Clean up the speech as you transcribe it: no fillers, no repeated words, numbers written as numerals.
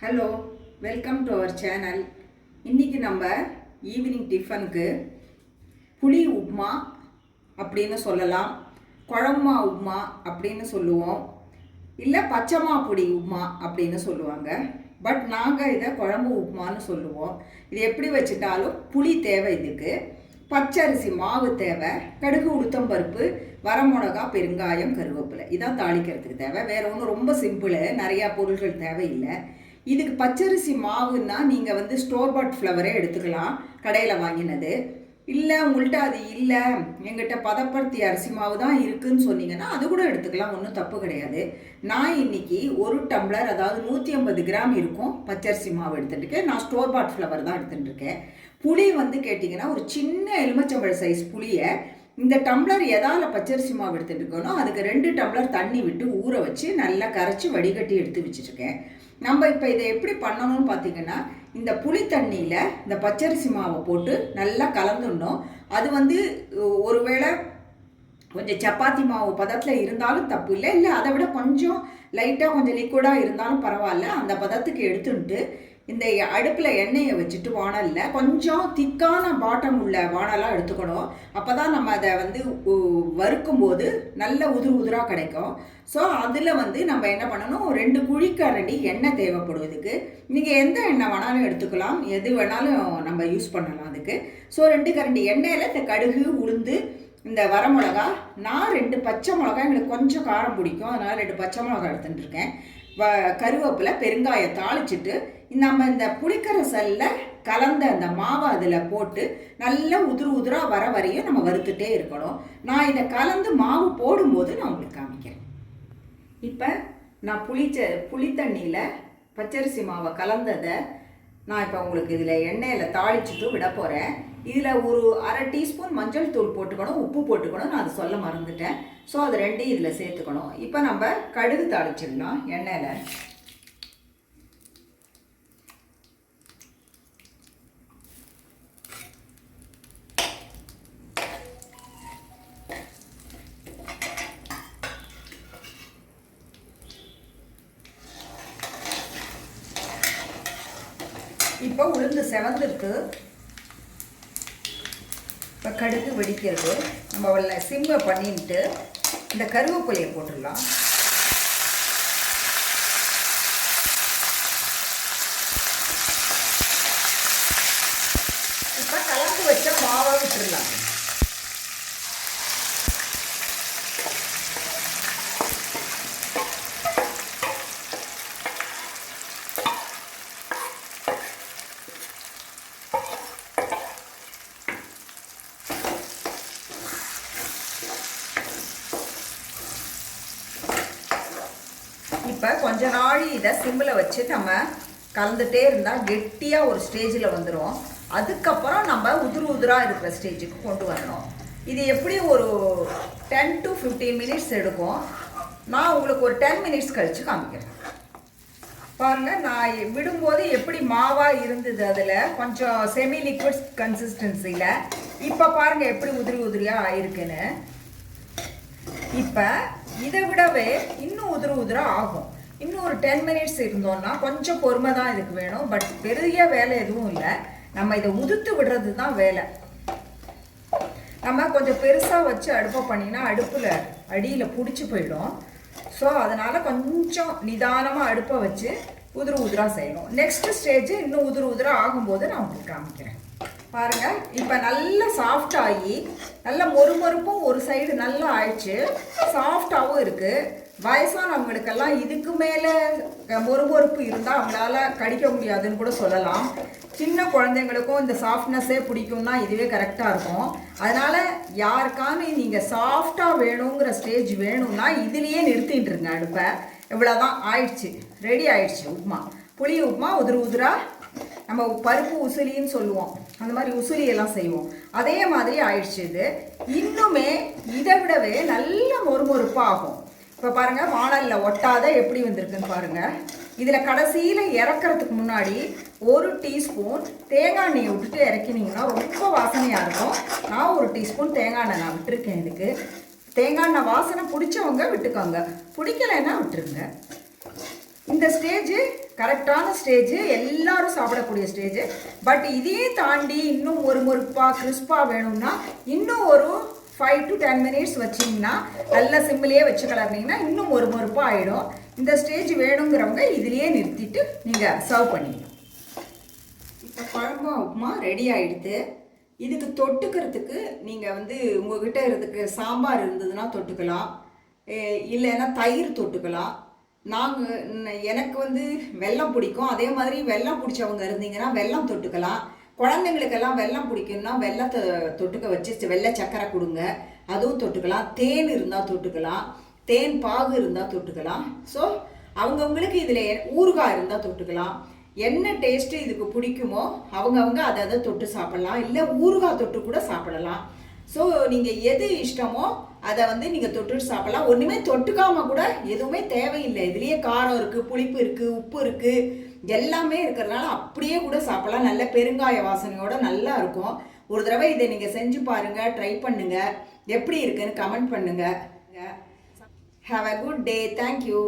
Hello, welcome to our channel. இன்றைக்கி நம்ம evening டிஃபனுக்கு புளி உப்மா அப்படின்னு சொல்லலாம், குழம்புமா உப்மா அப்படின்னு சொல்லுவோம், இல்லை பச்சைமா பொடி உப்மா அப்படின்னு சொல்லுவாங்க. பட் நாங்கள் இதை குழம்பு உப்மான்னு சொல்லுவோம். இது எப்படி வச்சுட்டாலும் புளி தேவை, இதுக்கு பச்சரிசி மாவு தேவை, கடுகு உளுத்தம்பருப்பு, வரமிளகா, பெருங்காயம், கருவேப்பிலை, இதான் தாளிக்கிறதுக்கு தேவை. வேறு ஒன்றும் ரொம்ப சிம்பிள், நிறையா பொருள்கள் தேவையில்லை. இதுக்கு பச்சரிசி மாவுன்னா நீங்கள் ஸ்டோர் பாட் ஃப்ளவரே எடுத்துக்கலாம், கடையில் வாங்கினது. இல்லை உங்கள்கிட்ட அது இல்லை, எங்கிட்ட பதப்படுத்தி அரிசி மாவு தான் இருக்குதுன்னு சொன்னீங்கன்னா அது கூட எடுத்துக்கலாம், ஒன்றும் தப்பு கிடையாது. நான் இன்றைக்கி ஒரு டம்ளர், அதாவது 150 கிராம் இருக்கும் பச்சரிசி மாவு எடுத்துகிட்டு நான் ஸ்டோர் பாட் ஃப்ளவர் தான் எடுத்துகிட்டுருக்கேன். புளி கேட்டிங்கன்னா ஒரு சின்ன எலுமிச்சம்பழ சைஸ் புளியை இந்த டம்ளர் எதால் பச்சரிசி மாவு எடுத்துகிட்டு இருக்கணும் அதுக்கு 2 டம்ளர் தண்ணி விட்டு ஊற வச்சு நல்லா கரைச்சி வடிகட்டி எடுத்து வச்சுருக்கேன். நம்ம இப்போ இதை எப்படி பண்ணணும்னு பார்த்தீங்கன்னா, இந்த புளி தண்ணியில் இந்த பச்சரிசி மாவை போட்டு நல்லா கலந்துடணும். அது ஒருவேளை கொஞ்சம் சப்பாத்தி மாவு பதத்தில் இருந்தாலும் தப்பு இல்லை, இல்லை அதை விட கொஞ்சம் லைட்டாக கொஞ்சம் லிக்விடாக இருந்தாலும் பரவாயில்ல, அந்த பதத்துக்கு எடுத்துட்டு இந்த அடுப்பில் எண்ணெயை வச்சுட்டு வானலில் கொஞ்சம் திக்கான பாட்டம் உள்ள வானலாக எடுத்துக்கணும். அப்போ தான் நம்ம அதை வறுக்கும்போது நல்ல உதிராக கிடைக்கும். ஸோ அதில் நம்ம என்ன பண்ணணும், 2 குழிக்கரண்டி எண்ணெய் தேவைப்படும் இதுக்கு. நீங்கள் எந்த எண்ணெய் வேணாலும் எடுத்துக்கலாம், எது வேணாலும் நம்ம யூஸ் பண்ணலாம் அதுக்கு. ஸோ 2 கரண்டி எண்ணெயில் இந்த கடுகு, உளுந்து, இந்த வரமிளகா, நான் 2 பச்சை மிளகா, எங்களுக்கு கொஞ்சம் காரம் பிடிக்கும், அதனால் 2 பச்சை மிளகா எடுத்துகிட்டு இருக்கேன். கருவேப்பிலை, பெருங்காயம் தாளிச்சிட்டு நம்ம இந்த புளிக்கரசலில் கலந்த அந்த மாவை அதில் போட்டு நல்லா உதிராக வர வரையும் நம்ம வறுத்துட்டே இருக்கணும். நான் இதை கலந்து மாவு போடும்போது நான் உங்களுக்கு காமிக்கிறேன். இப்போ நான் புளி தண்ணியில் பச்சரிசி மாவை கலந்ததை நான் இப்போ உங்களுக்கு இதில் எண்ணெயில் தாளிச்சுட்டு விட போகிறேன். இதில் ஒரு அரை டீஸ்பூன் மஞ்சள் தூள் போட்டுக்கணும், உப்பு போட்டுக்கணும், நான் அதை சொல்ல மறந்துட்டேன். ஸோ அது 2 இதில் சேர்த்துக்கணும். இப்போ நம்ம கடுகு தாளிச்சிடலாம் எண்ணெயில். இப்போ உளுந்து செவந்திருக்கு. இப்போ கடுகு வெடிக்கிறது. நம்ம சிம்மை பண்ணிட்டு இந்த கருவேப்பிலையை போட்டுடலாம். இப்போ கலந்து வச்ச மாவை விட்டுடலாம். இப்போ கொஞ்ச நாள் இதை சிம்மில் வச்சு நம்ம கலந்துகிட்டே இருந்தால் கெட்டியாக ஒரு ஸ்டேஜில் வந்துடும். அதுக்கப்புறம் நம்ம உதிராக இருக்கிற ஸ்டேஜுக்கு கொண்டு வரணும். இது எப்படி ஒரு 10 to 15 மினிட்ஸ் எடுக்கும். நான் உங்களுக்கு ஒரு 10 மினிட்ஸ் கழித்து காமிக்கிறேன். பாருங்கள், நான் விடும்போது எப்படி மாவாக இருந்தது, அதில் கொஞ்சம் செமி லிக்விட் கன்சிஸ்டன்சியில். இப்போ பாருங்கள் எப்படி உதிரியாக ஆயிருக்குன்னு. இப்போ இதை விடவே இன்னும் உதிராக ஆகும். இன்னும் ஒரு 10 மினிட்ஸ் இருந்தோம்னா கொஞ்சம் பொறுமை தான் இதுக்கு வேணும். பட் பெரிய வேலை எதுவும் இல்லை, நம்ம இதை உதுத்து விடுறது தான் வேலை. நம்ம கொஞ்சம் பெருசாக வச்சு அடுப்பை பண்ணிங்கன்னா அடுப்பில் அடியில் பிடிச்சி போயிடும். ஸோ அதனால் கொஞ்சம் நிதானமாக அடுப்பை வச்சு உதிராக செய்யணும். நெக்ஸ்ட் ஸ்டேஜ் இன்னும் உதிராக ஆகும்போது நான் உங்களுக்கு காமிக்கிறேன். பாருங்கள், இப்போ நல்லா சாஃப்டாகி நல்லா மொறுமொறுப்பும் ஒரு சைடு நல்லா ஆயிடுச்சு, சாஃப்டாகவும் இருக்குது. வயசானவங்களுக்கெல்லாம் இதுக்கு மேலே மொறுமொறுப்பு இருந்தால் அவங்களால கடிக்க முடியாதுன்னு கூட சொல்லலாம். சின்ன குழந்தைங்களுக்கும் இந்த சாஃப்ட்னஸ்ஸே பிடிக்கும்னா இதுவே கரெக்டாக இருக்கும். அதனால் யாருக்கான நீங்கள் சாஃப்டாக வேணுங்கிற ஸ்டேஜ் வேணும்னா இதுலேயே நிறுத்திட்டுருங்க அடுப்பை. இவ்வளோதான், ஆயிடுச்சு, ரெடி ஆயிடுச்சு உப்மா. புளி உப்மா உதிராக நம்ம பருப்பு உசிலின்னு சொல்லுவோம், அந்த மாதிரி உசிலியெல்லாம் செய்வோம், அதே மாதிரி ஆயிடுச்சு. இது இன்னுமே இதை விடவே நல்ல மொறுமொறுப்பாக ஆகும். இப்போ பாருங்கள், வானலில் ஒட்டாத எப்படி வந்திருக்குன்னு பாருங்கள். இதில் கடைசியில் இறக்கிறதுக்கு முன்னாடி 1 டீஸ்பூன் தேங்காய் எண்ணெயை விட்டுட்டு இறக்கினீங்கன்னா ரொம்ப வாசனையாக இருக்கும். நான் 1 டீஸ்பூன் தேங்காய் எண்ணெய் நான் விட்டுருக்கேன். இதுக்கு தேங்காய் எண்ணெய் வாசனை பிடிச்சவங்க விட்டுக்கோங்க, பிடிக்கலைன்னா விட்டுருங்க. இந்த ஸ்டேஜ் கரெக்டான ஸ்டேஜ், எல்லாரும் சாப்பிடக்கூடிய ஸ்டேஜ். பட் இதையே தாண்டி இன்னும் ஒரு முறுப்பாக கிறிஸ்பாக வேணும்னா இன்னும் ஒரு 5 to 10 minutes வச்சிங்கன்னா, நல்லா சிம்மிலேயே வச்சு கலர்னிங்கன்னா இன்னும் ஒரு முறுப்பாக ஆகிடும். இந்த ஸ்டேஜ் வேணுங்கிறவங்க இதுலேயே நிறுத்திட்டு நீங்கள் சர்வ் பண்ணிடலாம். இப்போ குழம்பு உப்புமா ரெடி ஆகிடுது. இதுக்கு தொட்டுக்கிறதுக்கு நீங்கள் வந்து உங்கள்கிட்ட இருக்கிறதுக்கு சாம்பார் இருந்ததுன்னா தொட்டுக்கலாம், இல்லைன்னா தயிர் தொட்டுக்கலாம். எனக்கு வந்து வெல்லம் பிடிக்கும். அதே மாதிரி வெல்லம் பிடிச்சவங்க இருந்தீங்கன்னா வெல்லம் தொட்டுக்கலாம். குழந்தைங்களுக்கெல்லாம் வெல்லம் பிடிக்கும்னா வெல்லத்தை தொட்டுக்க வச்சு வெள்ளை சக்கரை கொடுங்க, அதுவும் தொட்டுக்கலாம். தேன் இருந்தால் தொட்டுக்கலாம், தேன் பாகு இருந்தால் தொட்டுக்கலாம். ஸோ அவங்கவுங்களுக்கு இதில் ஊறுகாய் இருந்தால் தொட்டுக்கலாம். என்ன டேஸ்ட்டு இதுக்கு பிடிக்குமோ அவங்கவுங்க அதை தொட்டு சாப்பிட்லாம், இல்லை ஊறுகாய் தொட்டு கூட சாப்பிடலாம். ஸோ நீங்கள் எது இஷ்டமோ அதை வந்து நீங்கள் தொட்டுட்டு சாப்பிட்லாம். ஒன்றுமே தொட்டுக்காமல் கூட எதுவுமே தேவையில்லை. இதுலேயே காரம் இருக்குது, புளிப்பு இருக்குது, உப்பு இருக்குது, எல்லாமே இருக்கிறதுனால அப்படியே கூட சாப்பிட்லாம். நல்ல பெருங்காய வாசனையோடு நல்லா இருக்கும். ஒரு தடவை இதை நீங்கள் செஞ்சு பாருங்கள், ட்ரை பண்ணுங்கள், எப்படி இருக்குன்னு கமெண்ட் பண்ணுங்கள். Have a good day. Thank you.